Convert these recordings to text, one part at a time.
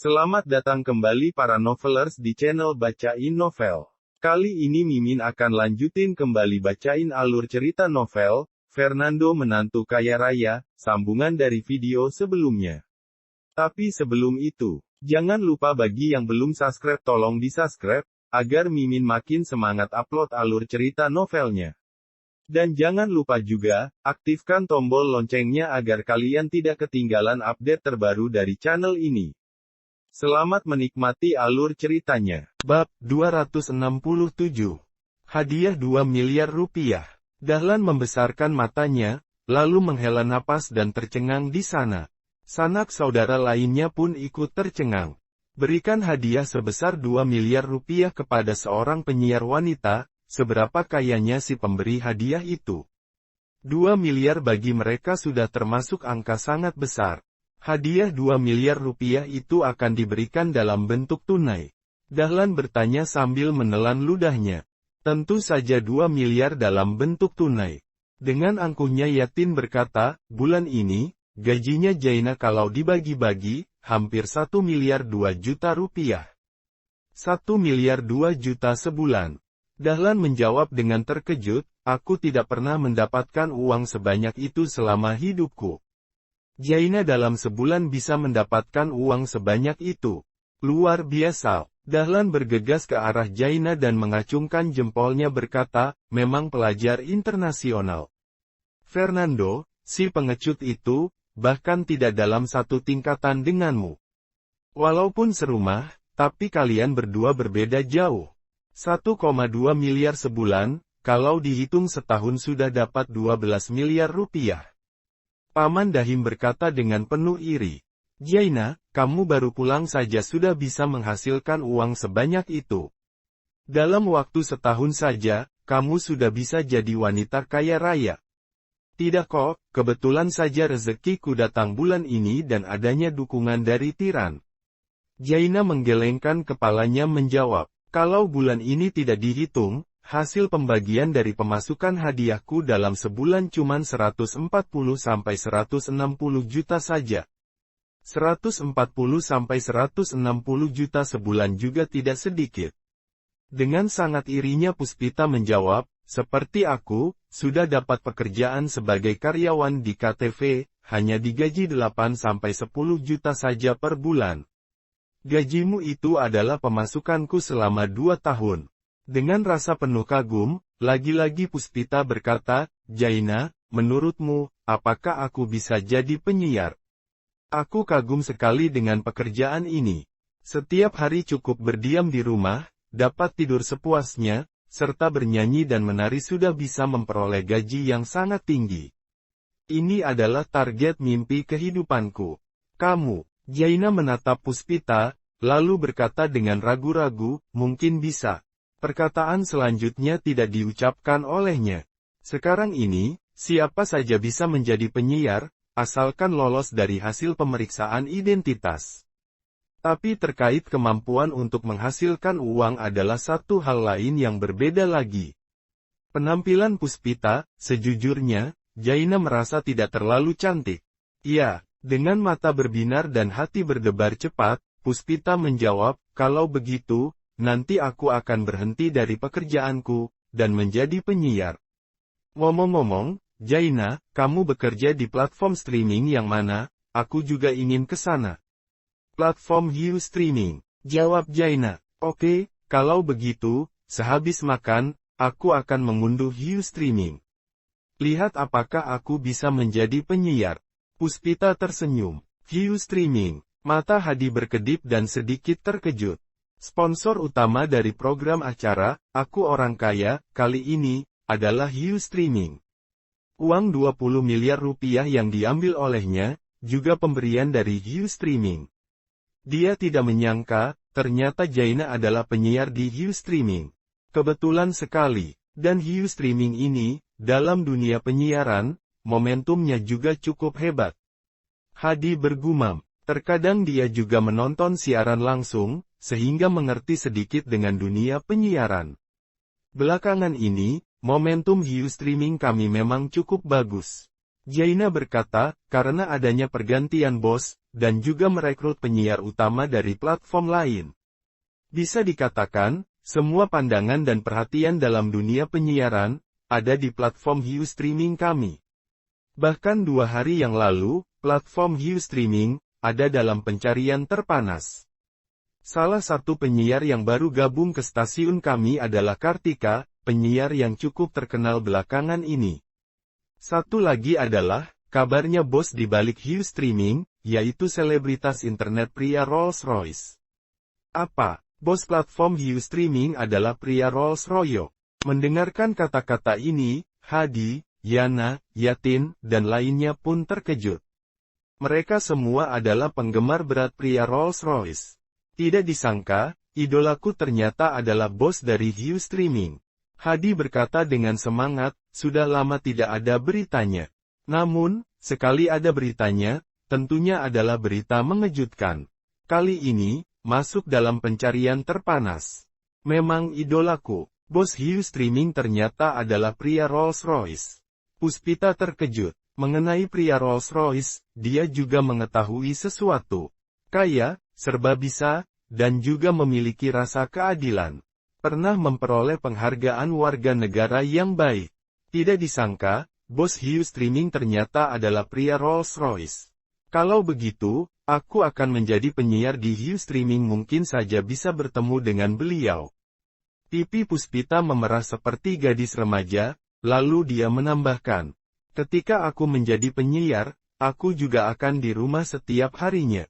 Selamat datang kembali para novelers di channel Bacain Novel. Kali ini Mimin akan lanjutin kembali bacain alur cerita novel, Fernando Menantu Kaya Raya, sambungan dari video sebelumnya. Tapi sebelum itu, jangan lupa bagi yang belum subscribe tolong di-subscribe, agar Mimin makin semangat upload alur cerita novelnya. Dan jangan lupa juga, aktifkan tombol loncengnya agar kalian tidak ketinggalan update terbaru dari channel ini. Selamat menikmati alur ceritanya. Bab 267. Hadiah 2 miliar rupiah. Dahlan membesarkan matanya, lalu menghela napas dan tercengang di sana. Sanak saudara lainnya pun ikut tercengang. Berikan hadiah sebesar 2 miliar rupiah kepada seorang penyiar wanita, seberapa kayanya si pemberi hadiah itu? 2 miliar bagi mereka sudah termasuk angka sangat besar. Hadiah 2 miliar rupiah itu akan diberikan dalam bentuk tunai. Dahlan bertanya sambil menelan ludahnya. Tentu saja 2 miliar dalam bentuk tunai. Dengan angkuhnya Yatin berkata, bulan ini, gajinya Jaina kalau dibagi-bagi, hampir 1 miliar 2 juta rupiah. 1 miliar 2 juta sebulan. Dahlan menjawab dengan terkejut, aku tidak pernah mendapatkan uang sebanyak itu selama hidupku. Jaina dalam sebulan bisa mendapatkan uang sebanyak itu. Luar biasa. Dahlan bergegas ke arah Jaina dan mengacungkan jempolnya berkata, memang pelajar internasional. Fernando, si pengecut itu, bahkan tidak dalam satu tingkatan denganmu. Walaupun serumah, tapi kalian berdua berbeda jauh. 1,2 miliar sebulan, kalau dihitung setahun sudah dapat 12 miliar rupiah. Paman Dahim berkata dengan penuh iri. Jaina, kamu baru pulang saja sudah bisa menghasilkan uang sebanyak itu. Dalam waktu setahun saja, kamu sudah bisa jadi wanita kaya raya. Tidak kok, kebetulan saja rezekiku datang bulan ini dan adanya dukungan dari Tiran. Jaina menggelengkan kepalanya menjawab, kalau bulan ini tidak dihitung, hasil pembagian dari pemasukan hadiahku dalam sebulan cuman 140-160 juta saja. 140-160 juta sebulan juga tidak sedikit. Dengan sangat irinya Puspita menjawab, seperti aku, sudah dapat pekerjaan sebagai karyawan di KTV, hanya digaji 8-10 juta saja per bulan. Gajimu itu adalah pemasukanku selama 2 tahun. Dengan rasa penuh kagum, lagi-lagi Puspita berkata, Jaina, menurutmu, apakah aku bisa jadi penyiar? Aku kagum sekali dengan pekerjaan ini. Setiap hari cukup berdiam di rumah, dapat tidur sepuasnya, serta bernyanyi dan menari sudah bisa memperoleh gaji yang sangat tinggi. Ini adalah target mimpi kehidupanku. Kamu, Jaina menatap Puspita, lalu berkata dengan ragu-ragu, mungkin bisa. Perkataan selanjutnya tidak diucapkan olehnya. Sekarang ini, siapa saja bisa menjadi penyiar, asalkan lolos dari hasil pemeriksaan identitas. Tapi terkait kemampuan untuk menghasilkan uang adalah satu hal lain yang berbeda lagi. Penampilan Puspita, sejujurnya, Jaina merasa tidak terlalu cantik. Ya, dengan mata berbinar dan hati berdebar cepat, Puspita menjawab, kalau begitu, nanti aku akan berhenti dari pekerjaanku, dan menjadi penyiar. Ngomong-ngomong, Jaina, kamu bekerja di platform streaming yang mana? Aku juga ingin ke sana. Platform Ustreaming, jawab Jaina. Oke, kalau begitu, sehabis makan, aku akan mengunduh Ustreaming. Lihat apakah aku bisa menjadi penyiar. Puspita tersenyum. Ustreaming, mata Hadi berkedip dan sedikit terkejut. Sponsor utama dari program acara, Aku Orang Kaya, kali ini, adalah Ustreaming. Uang 20 miliar rupiah yang diambil olehnya, juga pemberian dari Ustreaming. Dia tidak menyangka, ternyata Jaina adalah penyiar di Ustreaming. Kebetulan sekali, dan Ustreaming ini, dalam dunia penyiaran, momentumnya juga cukup hebat. Hadi bergumam, terkadang dia juga menonton siaran langsung, sehingga mengerti sedikit dengan dunia penyiaran. Belakangan ini, momentum Ustreaming kami memang cukup bagus. Jaina berkata, karena adanya pergantian bos, dan juga merekrut penyiar utama dari platform lain. Bisa dikatakan, semua pandangan dan perhatian dalam dunia penyiaran, ada di platform Hiu Streaming kami. Bahkan 2 hari yang lalu, platform Hiu Streaming, ada dalam pencarian terpanas. Salah satu penyiar yang baru gabung ke stasiun kami adalah Kartika, penyiar yang cukup terkenal belakangan ini. Satu lagi adalah, kabarnya bos di balik Hiu Streaming, yaitu selebritas internet pria Rolls-Royce. Apa? Bos platform Hiu Streaming adalah pria Rolls-Royce. Mendengarkan kata-kata ini, Hadi, Yana, Yatin, dan lainnya pun terkejut. Mereka semua adalah penggemar berat pria Rolls-Royce. Tidak disangka, idolaku ternyata adalah bos dari Hiu Streaming. Hadi berkata dengan semangat, sudah lama tidak ada beritanya. Namun, sekali ada beritanya, tentunya adalah berita mengejutkan. Kali ini, masuk dalam pencarian terpanas. Memang idolaku, bos Hiu Streaming ternyata adalah pria Rolls-Royce. Puspita terkejut. Mengenai pria Rolls-Royce, dia juga mengetahui sesuatu. Kaya, serba bisa, dan juga memiliki rasa keadilan. Pernah memperoleh penghargaan warga negara yang baik. Tidak disangka, bos Hiu Streaming ternyata adalah pria Rolls-Royce. Kalau begitu, aku akan menjadi penyiar di Hiu Streaming, mungkin saja bisa bertemu dengan beliau. Pipi Puspita memerah seperti gadis remaja, lalu dia menambahkan. Ketika aku menjadi penyiar, aku juga akan di rumah setiap harinya.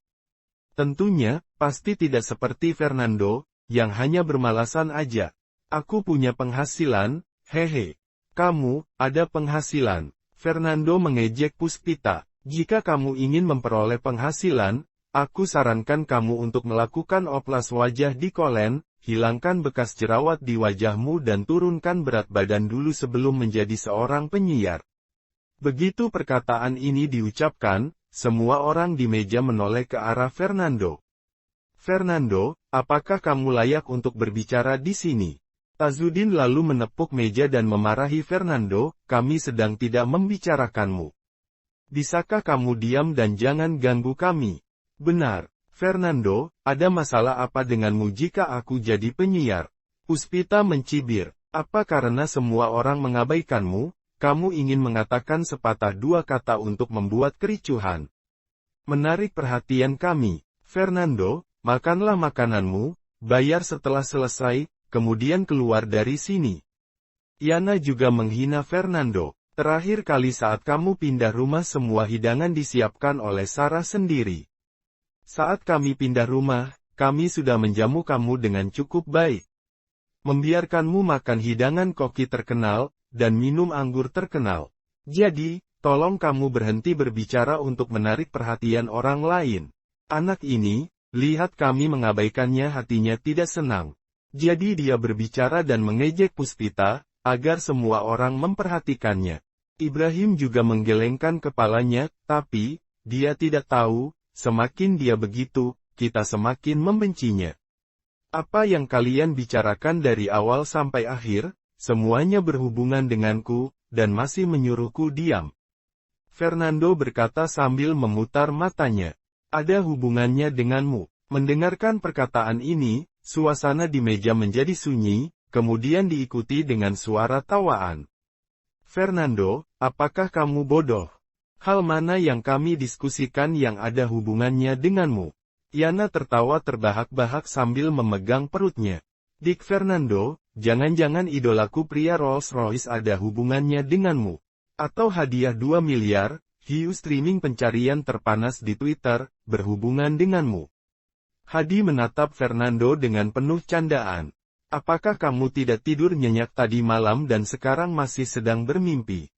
Tentunya, pasti tidak seperti Fernando, yang hanya bermalasan aja. Aku punya penghasilan, hehe. Kamu, ada penghasilan. Fernando mengejek Puspita. Jika kamu ingin memperoleh penghasilan, aku sarankan kamu untuk melakukan oplas wajah di Kolen, hilangkan bekas jerawat di wajahmu dan turunkan berat badan dulu sebelum menjadi seorang penyiar. Begitu perkataan ini diucapkan, semua orang di meja menoleh ke arah Fernando. Fernando, apakah kamu layak untuk berbicara di sini? Tazudin lalu menepuk meja dan memarahi Fernando, kami sedang tidak membicarakanmu. Bisakah kamu diam dan jangan ganggu kami? Benar, Fernando, ada masalah apa denganmu jika aku jadi penyiar? Puspita mencibir, apa karena semua orang mengabaikanmu? Kamu ingin mengatakan sepatah dua kata untuk membuat kericuhan. Menarik perhatian kami. Fernando, makanlah makananmu, bayar setelah selesai, kemudian keluar dari sini. Yana juga menghina Fernando. Terakhir kali saat kamu pindah rumah semua hidangan disiapkan oleh Sarah sendiri. Saat kami pindah rumah, kami sudah menjamu kamu dengan cukup baik. Membiarkanmu makan hidangan koki terkenal, dan minum anggur terkenal. Jadi, tolong kamu berhenti berbicara untuk menarik perhatian orang lain. Anak ini, lihat kami mengabaikannya, hatinya tidak senang. Jadi dia berbicara dan mengejek Puspita, agar semua orang memperhatikannya. Ibrahim juga menggelengkan kepalanya, tapi, dia tidak tahu, semakin dia begitu, kita semakin membencinya. Apa yang kalian bicarakan dari awal sampai akhir? Semuanya berhubungan denganku, dan masih menyuruhku diam. Fernando berkata sambil memutar matanya. Ada hubungannya denganmu. Mendengarkan perkataan ini, suasana di meja menjadi sunyi, kemudian diikuti dengan suara tawaan. Fernando, apakah kamu bodoh? Hal mana yang kami diskusikan yang ada hubungannya denganmu? Yana tertawa terbahak-bahak sambil memegang perutnya. Dik Fernando, jangan-jangan idolaku pria Rolls-Royce ada hubungannya denganmu. Atau hadiah 2 miliar, Hiu Streaming pencarian terpanas di Twitter, berhubungan denganmu. Hadi menatap Fernando dengan penuh candaan. Apakah kamu tidak tidur nyenyak tadi malam dan sekarang masih sedang bermimpi?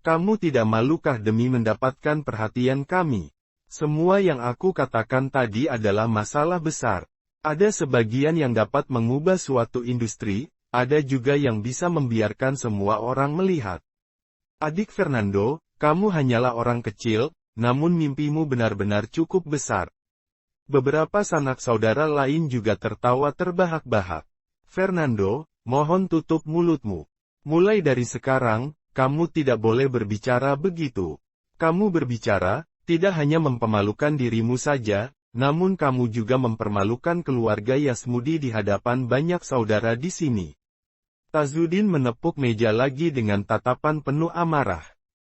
Kamu tidak malukah demi mendapatkan perhatian kami? Semua yang aku katakan tadi adalah masalah besar. Ada sebagian yang dapat mengubah suatu industri, ada juga yang bisa membiarkan semua orang melihat. Adik Fernando, kamu hanyalah orang kecil, namun mimpimu benar-benar cukup besar. Beberapa sanak saudara lain juga tertawa terbahak-bahak. Fernando, mohon tutup mulutmu. Mulai dari sekarang, kamu tidak boleh berbicara begitu. Kamu berbicara, Tidak hanya mempermalukan dirimu saja, namun kamu juga mempermalukan keluarga Yasmudi di hadapan banyak saudara di sini. Tazuddin menepuk meja lagi dengan tatapan penuh amarah.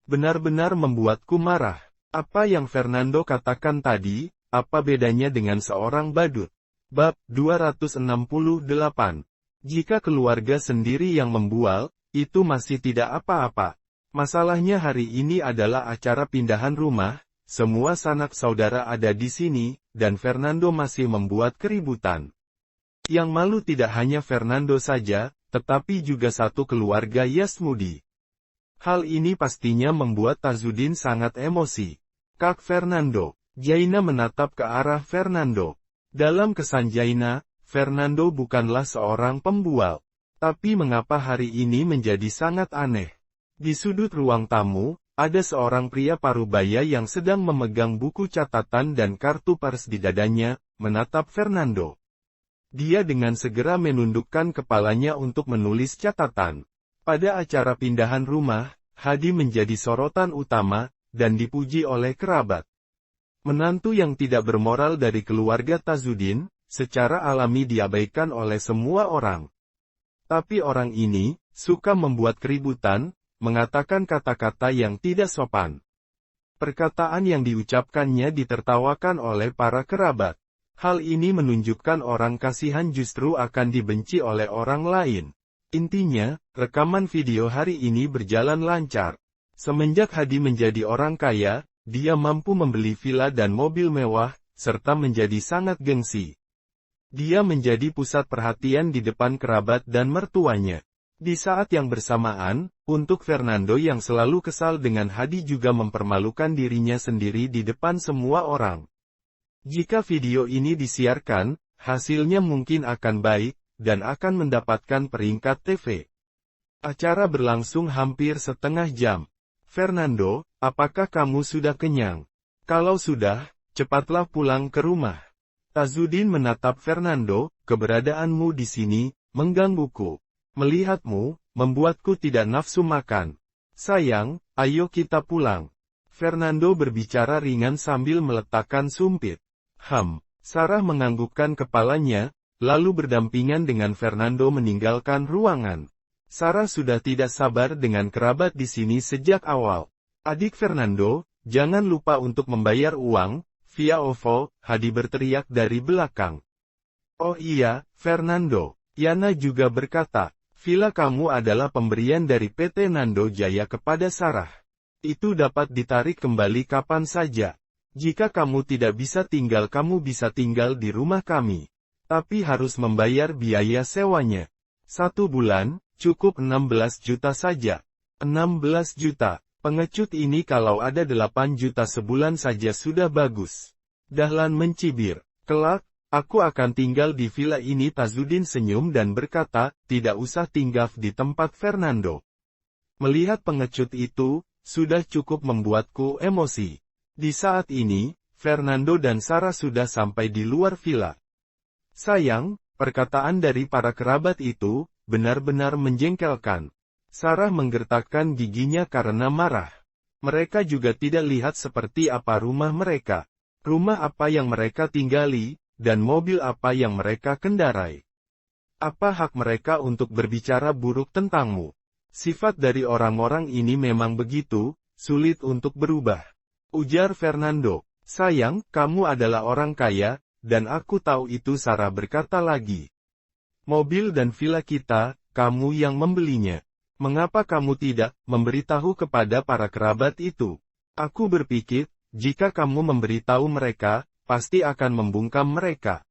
Benar-benar membuatku marah. Apa yang Fernando katakan tadi, apa bedanya dengan seorang badut? Bab 268. Jika keluarga sendiri yang membual, itu masih tidak apa-apa. Masalahnya hari ini adalah acara pindahan rumah, semua sanak saudara ada di sini, dan Fernando masih membuat keributan. Yang malu tidak hanya Fernando saja, tetapi juga satu keluarga Yasmudi. Hal ini pastinya membuat Tazuddin sangat emosi. Kak Fernando. Jaina menatap ke arah Fernando. Dalam kesan Jaina, Fernando bukanlah seorang pembual. Tapi mengapa hari ini menjadi sangat aneh? Di sudut ruang tamu, ada seorang pria parubaya yang sedang memegang buku catatan dan kartu pers di dadanya, menatap Fernando. Dia dengan segera menundukkan kepalanya untuk menulis catatan. Pada acara pindahan rumah, Hadi menjadi sorotan utama, dan dipuji oleh kerabat. Menantu yang tidak bermoral dari keluarga Tazuddin, secara alami diabaikan oleh semua orang. Tapi orang ini, suka membuat keributan, mengatakan kata-kata yang tidak sopan. Perkataan yang diucapkannya ditertawakan oleh para kerabat. Hal ini menunjukkan orang kasihan justru akan dibenci oleh orang lain. Intinya, rekaman video hari ini berjalan lancar. Semenjak Hadi menjadi orang kaya, dia mampu membeli villa dan mobil mewah, serta menjadi sangat gengsi. Dia menjadi pusat perhatian di depan kerabat dan mertuanya. Di saat yang bersamaan, untuk Fernando yang selalu kesal dengan Hadi juga mempermalukan dirinya sendiri di depan semua orang. Jika video ini disiarkan, hasilnya mungkin akan baik, dan akan mendapatkan peringkat TV. Acara berlangsung hampir setengah jam. Fernando, apakah kamu sudah kenyang? Kalau sudah, cepatlah pulang ke rumah. Tazuddin menatap Fernando, keberadaanmu di sini, menggangguku. Melihatmu, membuatku tidak nafsu makan. Sayang, ayo kita pulang. Fernando berbicara ringan sambil meletakkan sumpit. Sarah menganggukkan kepalanya, lalu berdampingan dengan Fernando meninggalkan ruangan. Sarah sudah tidak sabar dengan kerabat di sini sejak awal. Adik Fernando, jangan lupa untuk membayar uang, via OVO, Hadi berteriak dari belakang. Oh iya, Fernando. Yana juga berkata, villa kamu adalah pemberian dari PT Nando Jaya kepada Sarah. Itu dapat ditarik kembali kapan saja. Jika kamu tidak bisa tinggal di rumah kami. Tapi harus membayar biaya sewanya. 1 bulan, cukup 16 juta saja. 16 juta. Pengecut ini kalau ada 8 juta sebulan saja sudah bagus. Dahlan mencibir. Kelak, aku akan tinggal di villa ini. Tazuddin senyum dan berkata, tidak usah tinggal di tempat Fernando. Melihat pengecut itu, sudah cukup membuatku emosi. Di saat ini, Fernando dan Sarah sudah sampai di luar villa. Sayang, perkataan dari para kerabat itu, benar-benar menjengkelkan. Sarah menggertakkan giginya karena marah. Mereka juga tidak lihat seperti apa rumah mereka. Rumah apa yang mereka tinggali, dan mobil apa yang mereka kendarai. Apa hak mereka untuk berbicara buruk tentangmu? Sifat dari orang-orang ini memang begitu, sulit untuk berubah. Ujar Fernando. Sayang, kamu adalah orang kaya, dan aku tahu itu. Sarah berkata lagi. Mobil dan villa kita, kamu yang membelinya. Mengapa kamu tidak memberitahu kepada para kerabat itu? Aku berpikir, jika kamu memberitahu mereka, pasti akan membungkam mereka.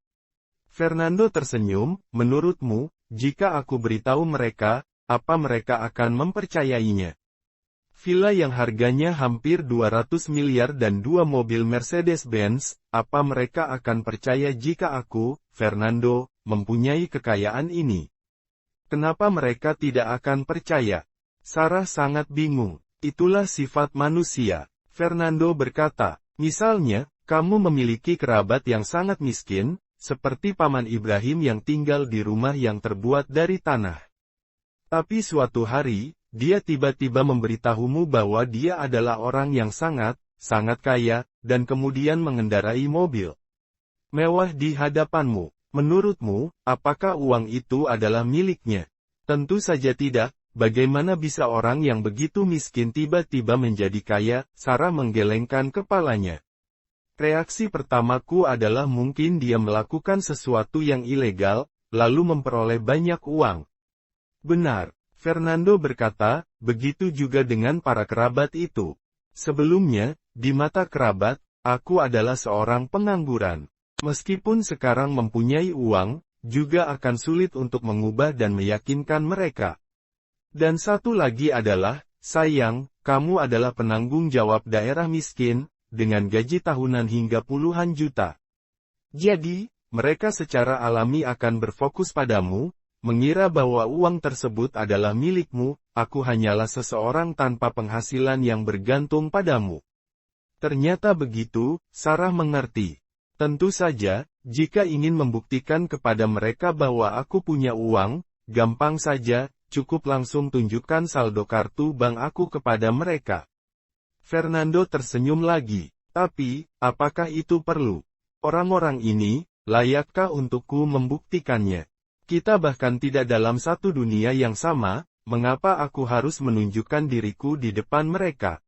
Fernando tersenyum, menurutmu, jika aku beritahu mereka, apa mereka akan mempercayainya? Villa yang harganya hampir 200 miliar dan 2 mobil Mercedes-Benz, apa mereka akan percaya jika aku, Fernando, mempunyai kekayaan ini? Kenapa mereka tidak akan percaya? Sarah sangat bingung. Itulah sifat manusia. Fernando berkata, misalnya, kamu memiliki kerabat yang sangat miskin, seperti Paman Ibrahim yang tinggal di rumah yang terbuat dari tanah. Tapi suatu hari, dia tiba-tiba memberitahumu bahwa dia adalah orang yang sangat sangat kaya, dan kemudian mengendarai mobil mewah di hadapanmu. Menurutmu, apakah uang itu adalah miliknya? Tentu saja tidak. Bagaimana bisa orang yang begitu miskin tiba-tiba menjadi kaya? Sarah menggelengkan kepalanya. Reaksi pertamaku adalah mungkin dia melakukan sesuatu yang ilegal, lalu memperoleh banyak uang. Benar, Fernando berkata, begitu juga dengan para kerabat itu. Sebelumnya, di mata kerabat, aku adalah seorang pengangguran. Meskipun sekarang mempunyai uang, juga akan sulit untuk mengubah dan meyakinkan mereka. Dan satu lagi adalah, sayang, kamu adalah penanggung jawab daerah miskin, dengan gaji tahunan hingga puluhan juta. Jadi, mereka secara alami akan berfokus padamu, mengira bahwa uang tersebut adalah milikmu, aku hanyalah seseorang tanpa penghasilan yang bergantung padamu. Ternyata begitu, Sarah mengerti. Tentu saja, jika ingin membuktikan kepada mereka bahwa aku punya uang, gampang saja, cukup langsung tunjukkan saldo kartu bank aku kepada mereka. Fernando tersenyum lagi. Tapi, apakah itu perlu? Orang-orang ini, layakkah untukku membuktikannya? Kita bahkan tidak dalam satu dunia yang sama, mengapa aku harus menunjukkan diriku di depan mereka?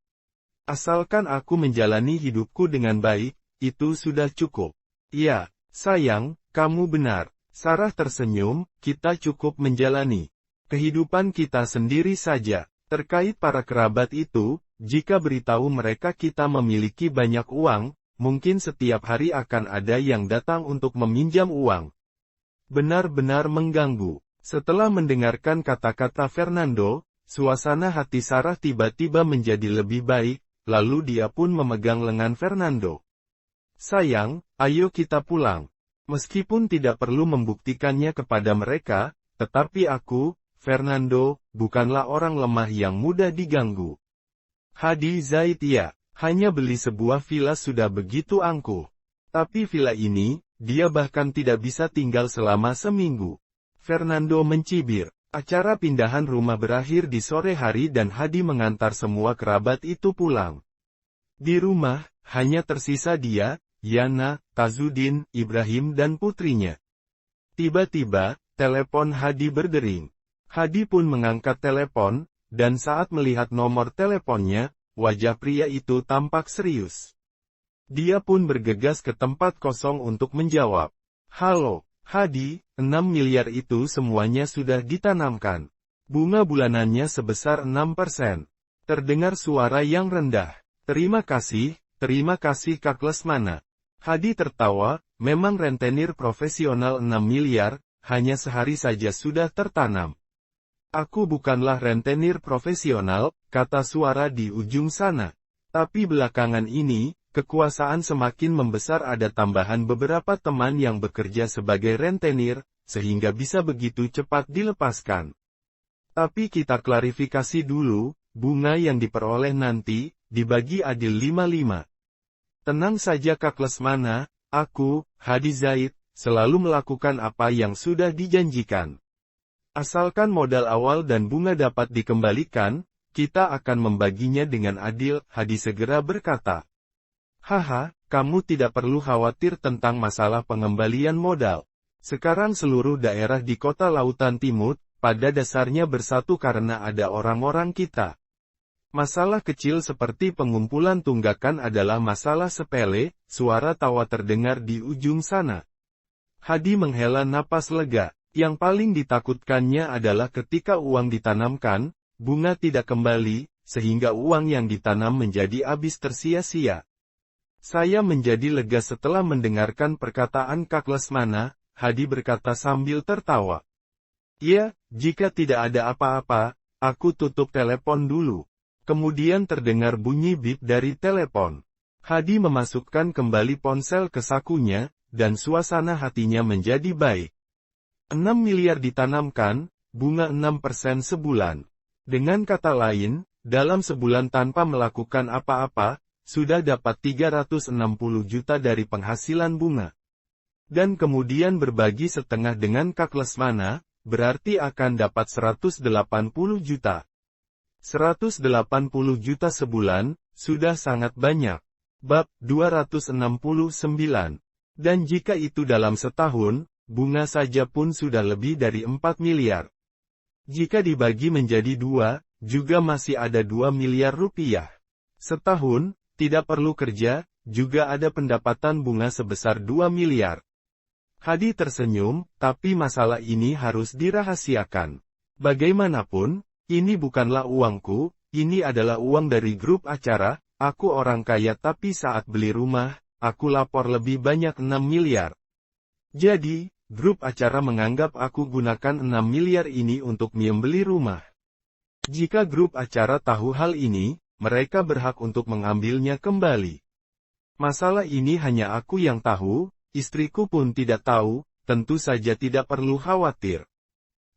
Asalkan aku menjalani hidupku dengan baik, itu sudah cukup. Ya, sayang, kamu benar. Sarah tersenyum, kita cukup menjalani kehidupan kita sendiri saja. Terkait para kerabat itu, jika beritahu mereka kita memiliki banyak uang, mungkin setiap hari akan ada yang datang untuk meminjam uang. Benar-benar mengganggu. Setelah mendengarkan kata-kata Fernando, suasana hati Sarah tiba-tiba menjadi lebih baik, lalu dia pun memegang lengan Fernando. Sayang, ayo kita pulang. Meskipun tidak perlu membuktikannya kepada mereka, tetapi aku, Fernando, bukanlah orang lemah yang mudah diganggu. Hadi Zaid ya, hanya beli sebuah villa sudah begitu angkuh. Tapi villa ini, dia bahkan tidak bisa tinggal selama seminggu. Fernando mencibir. Acara pindahan rumah berakhir di sore hari dan Hadi mengantar semua kerabat itu pulang. Di rumah, hanya tersisa dia, Yana, Tazudin, Ibrahim dan putrinya. Tiba-tiba, telepon Hadi berdering. Hadi pun mengangkat telepon, dan saat melihat nomor teleponnya, wajah pria itu tampak serius. Dia pun bergegas ke tempat kosong untuk menjawab. Halo, Hadi, 6 miliar itu semuanya sudah ditanamkan. Bunga bulanannya sebesar 6%. Terdengar suara yang rendah. Terima kasih Kak Lesmana. Hadi tertawa, memang rentenir profesional 6 miliar, hanya sehari saja sudah tertanam. Aku bukanlah rentenir profesional, kata suara di ujung sana. Tapi belakangan ini, kekuasaan semakin membesar, ada tambahan beberapa teman yang bekerja sebagai rentenir, sehingga bisa begitu cepat dilepaskan. Tapi kita klarifikasi dulu, bunga yang diperoleh nanti, dibagi adil 5-5. Tenang saja Kak Lesmana, aku, Hadi Zaid, selalu melakukan apa yang sudah dijanjikan. Asalkan modal awal dan bunga dapat dikembalikan, kita akan membaginya dengan adil, Hadi segera berkata. Haha, kamu tidak perlu khawatir tentang masalah pengembalian modal. Sekarang seluruh daerah di kota Lautan Timur, pada dasarnya bersatu karena ada orang-orang kita. Masalah kecil seperti pengumpulan tunggakan adalah masalah sepele, suara tawa terdengar di ujung sana. Hadi menghela napas lega, yang paling ditakutkannya adalah ketika uang ditanamkan, bunga tidak kembali, sehingga uang yang ditanam menjadi habis tersia-sia. Saya menjadi lega setelah mendengarkan perkataan Kak Lesmana, Hadi berkata sambil tertawa. Ya, jika tidak ada apa-apa, aku tutup telepon dulu. Kemudian terdengar bunyi bip dari telepon. Hadi memasukkan kembali ponsel ke sakunya, dan suasana hatinya menjadi baik. 6 miliar ditanamkan, bunga 6% sebulan. Dengan kata lain, dalam sebulan tanpa melakukan apa-apa, sudah dapat 360 juta dari penghasilan bunga. Dan kemudian berbagi setengah dengan Kak Lesmana, berarti akan dapat 180 juta. 180 juta sebulan, sudah sangat banyak. Bab 269. Dan jika itu dalam setahun, bunga saja pun sudah lebih dari 4 miliar. Jika dibagi menjadi 2, juga masih ada 2 miliar rupiah. Setahun, tidak perlu kerja, juga ada pendapatan bunga sebesar 2 miliar. Hadi tersenyum, tapi masalah ini harus dirahasiakan. Bagaimanapun, ini bukanlah uangku, ini adalah uang dari grup acara, aku orang kaya tapi saat beli rumah, aku lapor lebih banyak 6 miliar. Jadi, grup acara menganggap aku gunakan 6 miliar ini untuk membeli rumah. Jika grup acara tahu hal ini, mereka berhak untuk mengambilnya kembali. Masalah ini hanya aku yang tahu, istriku pun tidak tahu, tentu saja tidak perlu khawatir.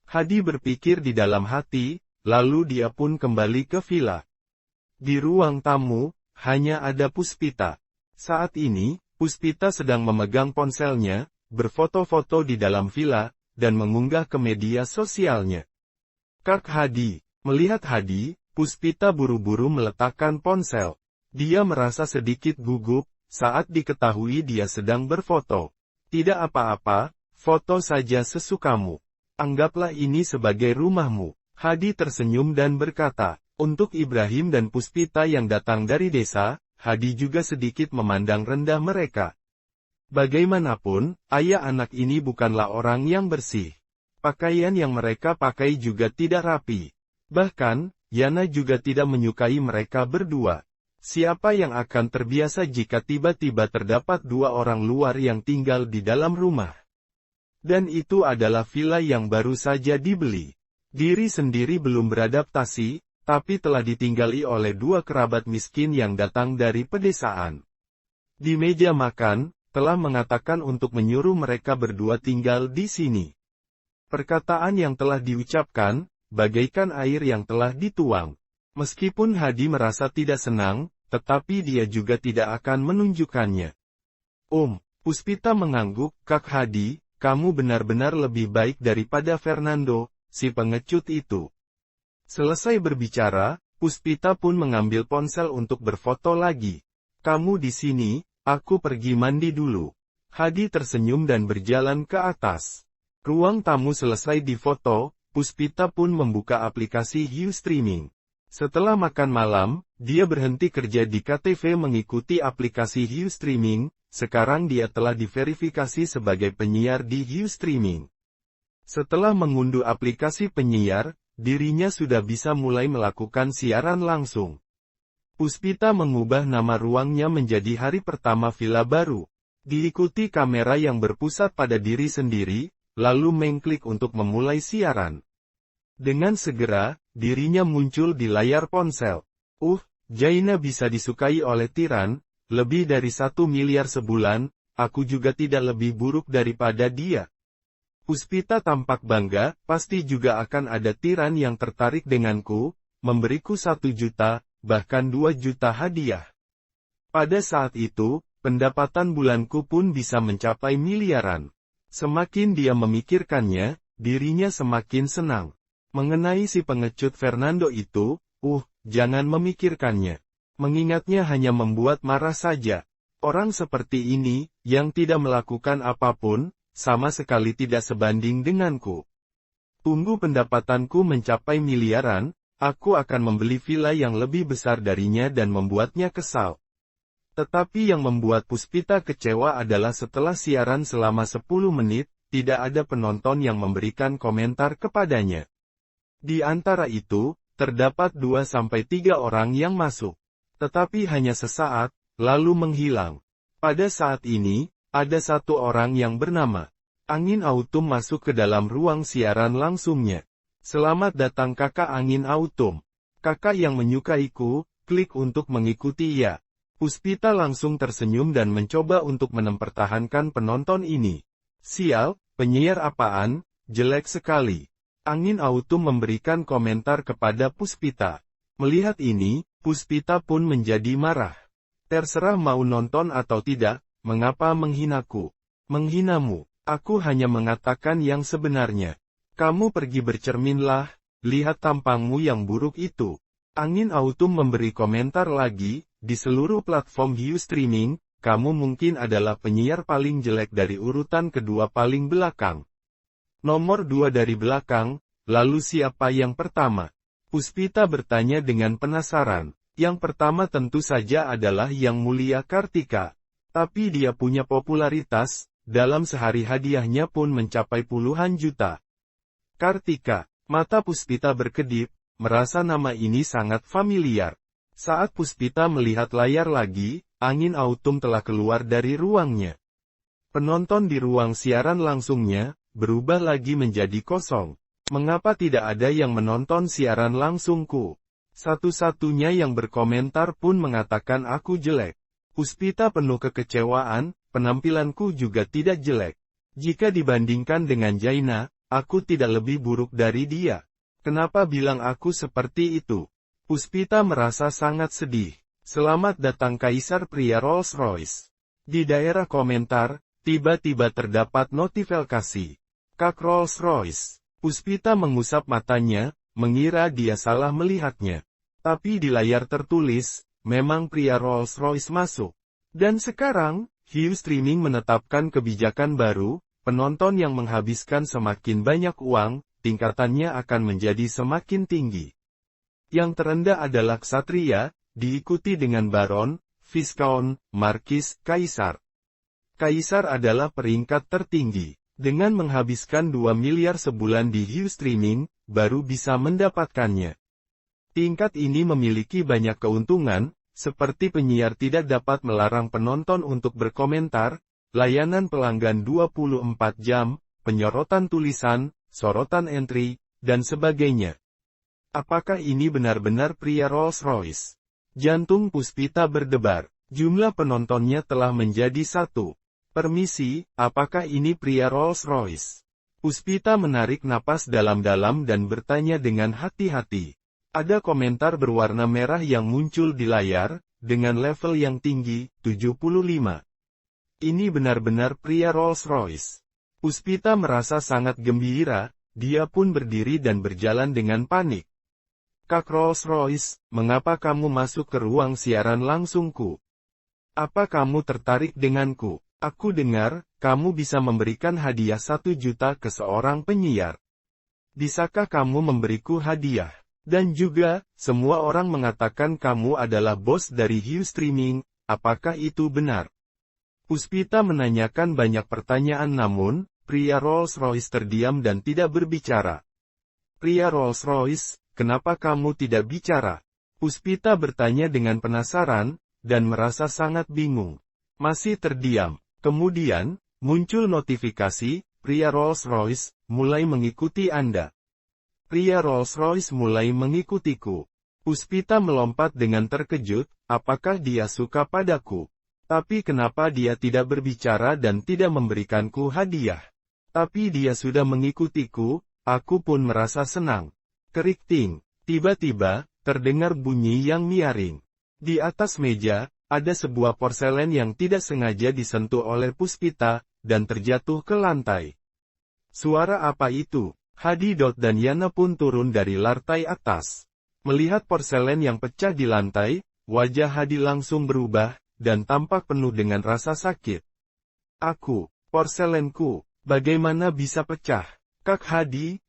Hadi berpikir di dalam hati, lalu dia pun kembali ke villa. Di ruang tamu, hanya ada Puspita. Saat ini, Puspita sedang memegang ponselnya, berfoto-foto di dalam villa, dan mengunggah ke media sosialnya. Kak Hadi. Melihat Hadi, Puspita buru-buru meletakkan ponsel. Dia merasa sedikit gugup, saat diketahui dia sedang berfoto. Tidak apa-apa, foto saja sesukamu. Anggaplah ini sebagai rumahmu. Hadi tersenyum dan berkata, untuk Ibrahim dan Puspita yang datang dari desa, Hadi juga sedikit memandang rendah mereka. Bagaimanapun, ayah anak ini bukanlah orang yang bersih. Pakaian yang mereka pakai juga tidak rapi. Bahkan, Yana juga tidak menyukai mereka berdua. Siapa yang akan terbiasa jika tiba-tiba terdapat 2 orang luar yang tinggal di dalam rumah? Dan itu adalah villa yang baru saja dibeli. Diri sendiri belum beradaptasi, tapi telah ditinggali oleh 2 kerabat miskin yang datang dari pedesaan. Di meja makan, telah mengatakan untuk menyuruh mereka berdua tinggal di sini. Perkataan yang telah diucapkan, bagaikan air yang telah dituang. Meskipun Hadi merasa tidak senang, tetapi dia juga tidak akan menunjukkannya. Puspita mengangguk, Kak Hadi, kamu benar-benar lebih baik daripada Fernando, si pengecut itu. Selesai berbicara, Puspita pun mengambil ponsel untuk berfoto lagi. Kamu di sini, aku pergi mandi dulu. Hadi tersenyum dan berjalan ke atas. Ruang tamu selesai difoto, Puspita pun membuka aplikasi Ustreaming. Setelah makan malam, dia berhenti kerja di KTV mengikuti aplikasi Ustreaming, sekarang dia telah diverifikasi sebagai penyiar di Ustreaming. Setelah mengunduh aplikasi penyiar, dirinya sudah bisa mulai melakukan siaran langsung. Puspita mengubah nama ruangnya menjadi hari pertama villa baru. Diikuti kamera yang berpusat pada diri sendiri, lalu mengklik untuk memulai siaran. Dengan segera, dirinya muncul di layar ponsel. Jaina bisa disukai oleh tiran, lebih dari 1 miliar sebulan, aku juga tidak lebih buruk daripada dia. Puspita tampak bangga, pasti juga akan ada tiran yang tertarik denganku, memberiku 1 juta, bahkan 2 juta hadiah. Pada saat itu, pendapatan bulanku pun bisa mencapai miliaran. Semakin dia memikirkannya, dirinya semakin senang. Mengenai si pengecut Fernando itu, jangan memikirkannya. Mengingatnya hanya membuat marah saja. Orang seperti ini, yang tidak melakukan apapun, sama sekali tidak sebanding denganku. Tunggu pendapatanku mencapai miliaran, aku akan membeli villa yang lebih besar darinya dan membuatnya kesal. Tetapi yang membuat Puspita kecewa adalah setelah siaran selama 10 menit, tidak ada penonton yang memberikan komentar kepadanya. Di antara itu, terdapat 2-3 orang yang masuk. Tetapi hanya sesaat, lalu menghilang. Pada saat ini, ada 1 orang yang bernama Angin Autumn masuk ke dalam ruang siaran langsungnya. Selamat datang kakak Angin Autumn. Kakak yang menyukaiku, klik untuk mengikuti ya. Puspita langsung tersenyum dan mencoba untuk mempertahankan penonton ini. Sial, penyiar apaan, jelek sekali. Angin Autumn memberikan komentar kepada Puspita. Melihat ini, Puspita pun menjadi marah. Terserah mau nonton atau tidak, mengapa menghinaku? Menghinamu, aku hanya mengatakan yang sebenarnya. Kamu pergi bercerminlah, lihat tampangmu yang buruk itu. Angin Autumn memberi komentar lagi, di seluruh platform view streaming, kamu mungkin adalah penyiar paling jelek dari urutan kedua paling belakang. Nomor 2 dari belakang, lalu siapa yang pertama? Puspita bertanya dengan penasaran. Yang pertama tentu saja adalah Yang Mulia Kartika. Tapi dia punya popularitas, dalam sehari hadiahnya pun mencapai puluhan juta. Kartika, mata Puspita berkedip, merasa nama ini sangat familiar. Saat Puspita melihat layar lagi, angin autum telah keluar dari ruangnya. Penonton di ruang siaran langsungnya, berubah lagi menjadi kosong. Mengapa tidak ada yang menonton siaran langsungku? Satu-satunya yang berkomentar pun mengatakan aku jelek. Puspita penuh kekecewaan, penampilanku juga tidak jelek. Jika dibandingkan dengan Jaina, aku tidak lebih buruk dari dia. Kenapa bilang aku seperti itu? Puspita merasa sangat sedih. Selamat datang Kaisar pria Rolls-Royce. Di daerah komentar, tiba-tiba terdapat notifikasi. Kak Rolls-Royce. Puspita mengusap matanya, mengira dia salah melihatnya. Tapi di layar tertulis, memang pria Rolls-Royce masuk. Dan sekarang, View Streaming menetapkan kebijakan baru, penonton yang menghabiskan semakin banyak uang, tingkatannya akan menjadi semakin tinggi. Yang terendah adalah Ksatria, diikuti dengan Baron, Viscount, Markis, Kaisar. Kaisar adalah peringkat tertinggi. Dengan menghabiskan 2 miliar sebulan di View Streaming, baru bisa mendapatkannya. Tingkat ini memiliki banyak keuntungan, seperti penyiar tidak dapat melarang penonton untuk berkomentar, layanan pelanggan 24 jam, penyorotan tulisan, sorotan entry, dan sebagainya. Apakah ini benar-benar pria Rolls-Royce? Jantung Puspita berdebar. Jumlah penontonnya telah menjadi 1. Permisi, apakah ini pria Rolls-Royce? Puspita menarik napas dalam-dalam dan bertanya dengan hati-hati. Ada komentar berwarna merah yang muncul di layar, dengan level yang tinggi, 75. Ini benar-benar pria Rolls-Royce. Puspita merasa sangat gembira, dia pun berdiri dan berjalan dengan panik. Kak Rolls-Royce, mengapa kamu masuk ke ruang siaran langsungku? Apa kamu tertarik denganku? Aku dengar, kamu bisa memberikan hadiah 1 juta ke seorang penyiar. Bisakah kamu memberiku hadiah? Dan juga, semua orang mengatakan kamu adalah bos dari View Streaming, apakah itu benar? Puspita menanyakan banyak pertanyaan namun, pria Rolls-Royce terdiam dan tidak berbicara. Pria Rolls-Royce, kenapa kamu tidak bicara? Puspita bertanya dengan penasaran, dan merasa sangat bingung. Masih terdiam. Kemudian, muncul notifikasi, pria Rolls-Royce, mulai mengikuti Anda. Pria Rolls-Royce mulai mengikutiku. Puspita melompat dengan terkejut, apakah dia suka padaku? Tapi kenapa dia tidak berbicara dan tidak memberikanku hadiah? Tapi dia sudah mengikutiku, aku pun merasa senang. Keriting. Tiba-tiba, terdengar bunyi yang miring. Di atas meja, ada sebuah porselen yang tidak sengaja disentuh oleh Puspita, dan terjatuh ke lantai. Suara apa itu? Hadi dan Yana pun turun dari lantai atas. Melihat porselen yang pecah di lantai, wajah Hadi langsung berubah, dan tampak penuh dengan rasa sakit. Porselenku, bagaimana bisa pecah? Kak Hadi,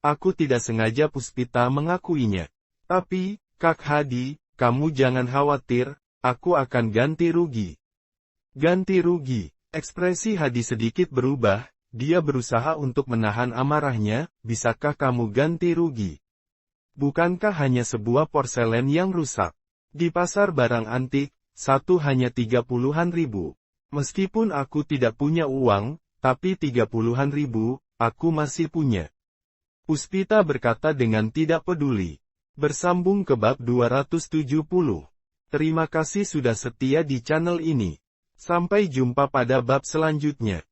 aku tidak sengaja. Puspita mengakuinya. Tapi, Kak Hadi, kamu jangan khawatir, aku akan ganti rugi. Ganti rugi. Ekspresi Hadi sedikit berubah, dia berusaha untuk menahan amarahnya, bisakah kamu ganti rugi? Bukankah hanya sebuah porselen yang rusak? Di pasar barang antik, satu hanya 30-an ribu. Meskipun aku tidak punya uang, tapi 30-an ribu, aku masih punya. Puspita berkata dengan tidak peduli. Bersambung ke bab 270. Terima kasih sudah setia di channel ini. Sampai jumpa pada bab selanjutnya.